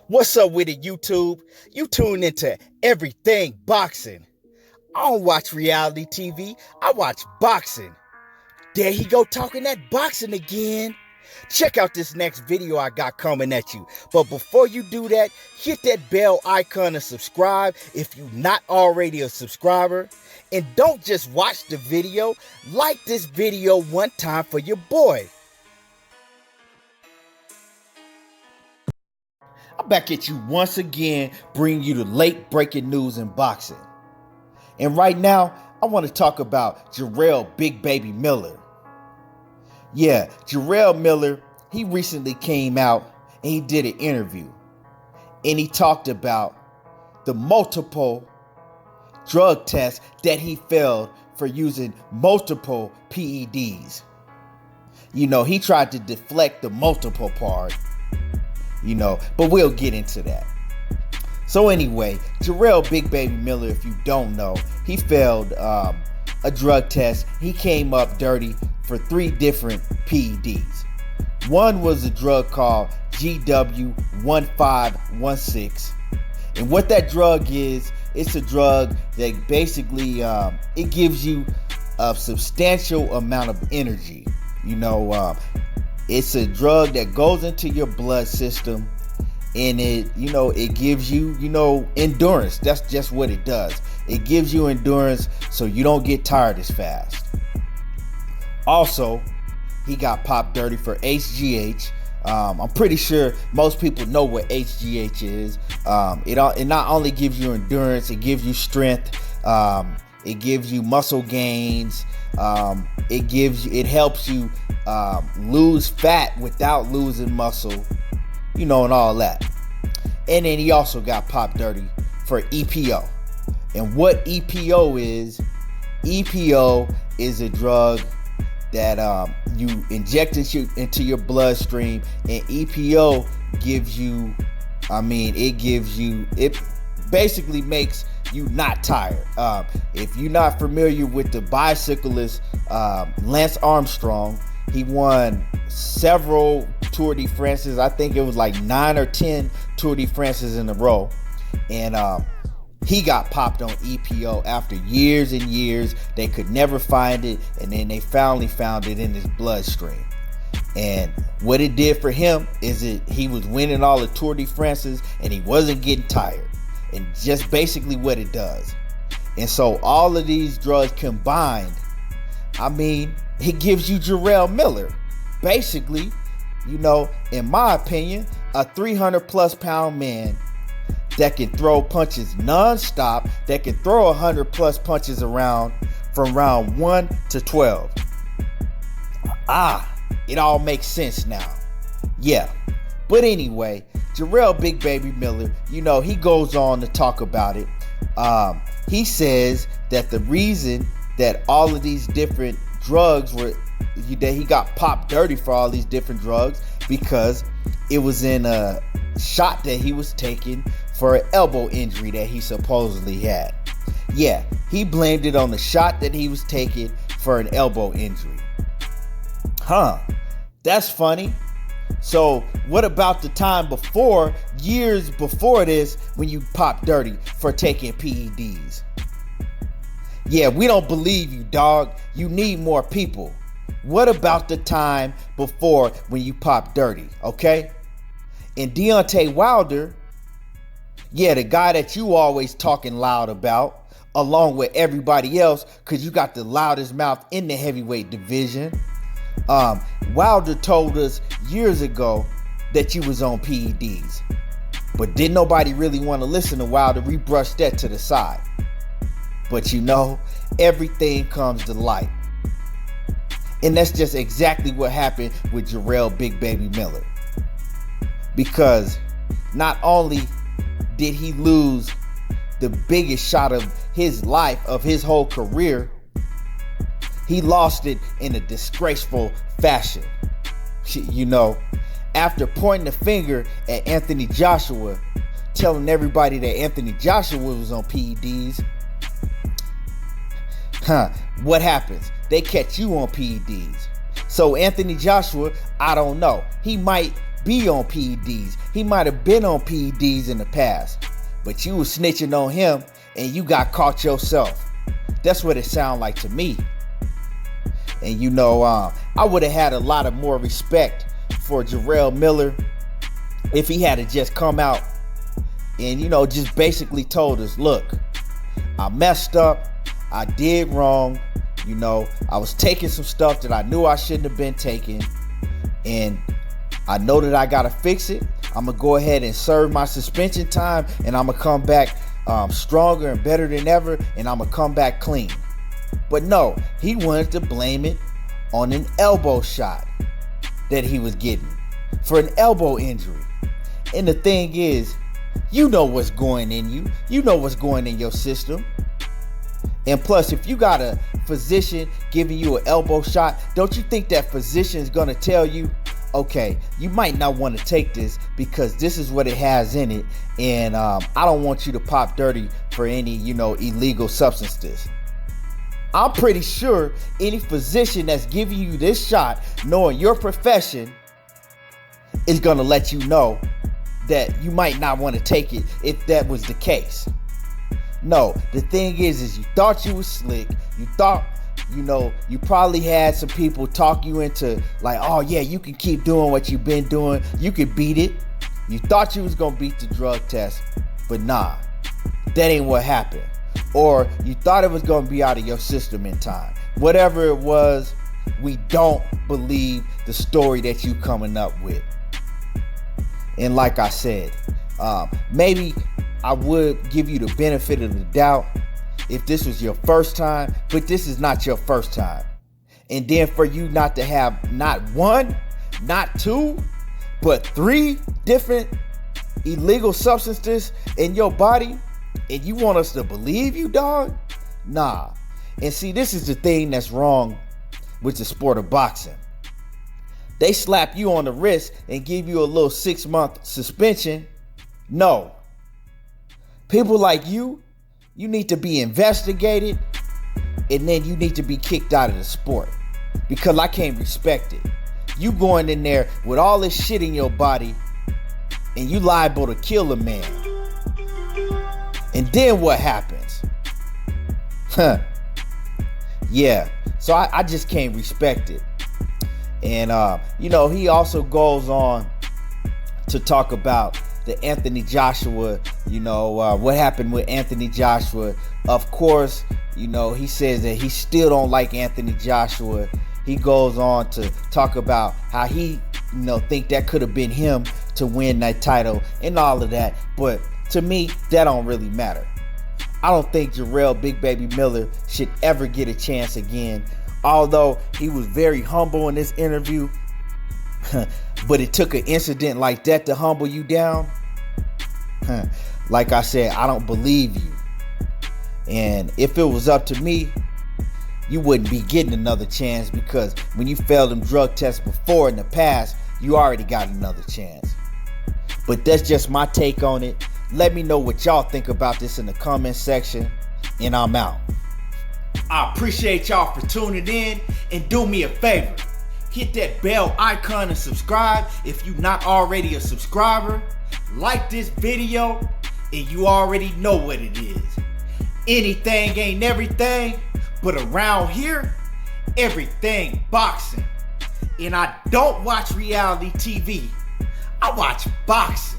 What's up with it, YouTube? You tune into everything boxing. I don't watch reality TV, I watch boxing. There he go talking that boxing again. Check out this next video I got coming at you. But before you do that, hit that bell icon and subscribe if you're not already a subscriber. And don't just watch the video, like this video one time for your boy. I'm back at you once again, bringing you the late breaking news in boxing. And right now, I want to talk about Jarrell Big Baby Miller. Yeah, Jarrell Miller, he recently came out and he did an interview. And he talked about the multiple drug tests that he failed for using multiple PEDs. He tried to deflect the multiple part. But we'll get into that. So anyway, Jarrell Big Baby Miller, if you don't know, he failed a drug test. He came up dirty for 3 different PEDs. One was a drug called GW1516. And what that drug is, it's a drug that basically, it gives you a substantial amount of energy. It's a drug that goes into your blood system and it gives you, endurance. That's just what it does. It gives you endurance so you don't get tired as fast. Also, he got popped dirty for HGH. I'm pretty sure most people know what HGH is. It not only gives you endurance, it gives you strength. It gives you muscle gains. It helps you lose fat without losing muscle, and all that. And then he also got popped dirty for EPO. And what EPO is a drug that you inject into your bloodstream, and EPO gives you, it basically makes you not tired. If you're not familiar with the bicyclist Lance Armstrong, he won several Tour de France's. I think it was like 9 or 10 Tour de France's in a row. And he got popped on EPO after years and years. They could never find it. And then they finally found it in his bloodstream. And what it did for him is he was winning all the Tour de France's and he wasn't getting tired. And just basically what it does. And so all of these drugs combined, it gives you Jarrell Miller. Basically, in my opinion, a 300 plus pound man that can throw punches non-stop, that can throw 100 plus punches around from round 1 to 12. It all makes sense now. Yeah. But anyway, Jarrell Big Baby Miller, he goes on to talk about it. He says that the reason that all of these different drugs that he got popped dirty for all these different drugs, because it was in a shot that he was taking for an elbow injury that he supposedly had. Yeah, he blamed it on the shot that he was taking for an elbow injury. That's funny. So what about the time before, years before this, when you popped dirty for taking PEDs? Yeah, we don't believe you, dog. You need more people. What about the time before when you popped dirty, okay? And Deontay Wilder, yeah, the guy that you always talking loud about, along with everybody else, because you got the loudest mouth in the heavyweight division. Wilder told us years ago that you was on PEDs, but didn't nobody really want to listen to Wilder. We brushed that to the side. But everything comes to light. And that's just exactly what happened with Jarrell Big Baby Miller. Because not only did he lose the biggest shot of his life, of his whole career, he lost it in a disgraceful fashion. After pointing the finger at Anthony Joshua, telling everybody that Anthony Joshua was on PEDs, what happens? They catch you on PEDs. So Anthony Joshua, I don't know. He might be on PEDs. He might have been on PEDs in the past, but you was snitching on him and you got caught yourself. That's what it sounded like to me. And I would have had a lot of more respect for Jarrell Miller if he had to just come out and, just basically told us, look, I messed up. I did wrong. I was taking some stuff that I knew I shouldn't have been taking. And I know that I got to fix it. I'm going to go ahead and serve my suspension time. And I'm going to come back stronger and better than ever. And I'm going to come back clean. But no, he wanted to blame it on an elbow shot that he was getting for an elbow injury. And the thing is, you know what's going in you. You know what's going in your system. And plus, if you got a physician giving you an elbow shot, don't you think that physician is going to tell you, okay, you might not want to take this because this is what it has in it. And I don't want you to pop dirty for any, illegal substances. I'm pretty sure any physician that's giving you this shot, knowing your profession, is going to let you know that you might not want to take it if that was the case. No, the thing is you thought you was slick. You thought, you probably had some people talk you into like, oh yeah, you can keep doing what you've been doing. You could beat it. You thought you was going to beat the drug test, but nah, that ain't what happened. Or you thought it was going to be out of your system in time. Whatever it was, we don't believe the story that you coming up with. And like I said, maybe I would give you the benefit of the doubt if this was your first time, but this is not your first time. And then for you not to have not one, not two, but 3 different illegal substances in your body, and you want us to believe you, dog? Nah. And see, this is the thing that's wrong with the sport of boxing. They slap you on the wrist and give you a little 6-month suspension. No. People like you need to be investigated, and then you need to be kicked out of the sport because I can't respect it. You going in there with all this shit in your body and you liable to kill a man. And then what happens? Yeah. So I just can't respect it. And, he also goes on to talk about the Anthony Joshua, what happened with Anthony Joshua. Of course, he says that he still don't like Anthony Joshua. He goes on to talk about how he, think that could have been him to win that title and all of that. But to me, that don't really matter. I don't think Jarrell Big Baby Miller should ever get a chance again. Although he was very humble in this interview, but it took an incident like that to humble you down. Like I said, I don't believe you. And if it was up to me, you wouldn't be getting another chance because when you failed them drug tests before in the past, you already got another chance. But that's just my take on it. Let me know what y'all think about this in the comment section, and I'm out. I appreciate y'all for tuning in, and do me a favor. Hit that bell icon and subscribe if you're not already a subscriber. Like this video, and you already know what it is. Anything ain't everything, but around here, everything boxing. And I don't watch reality TV. I watch boxing.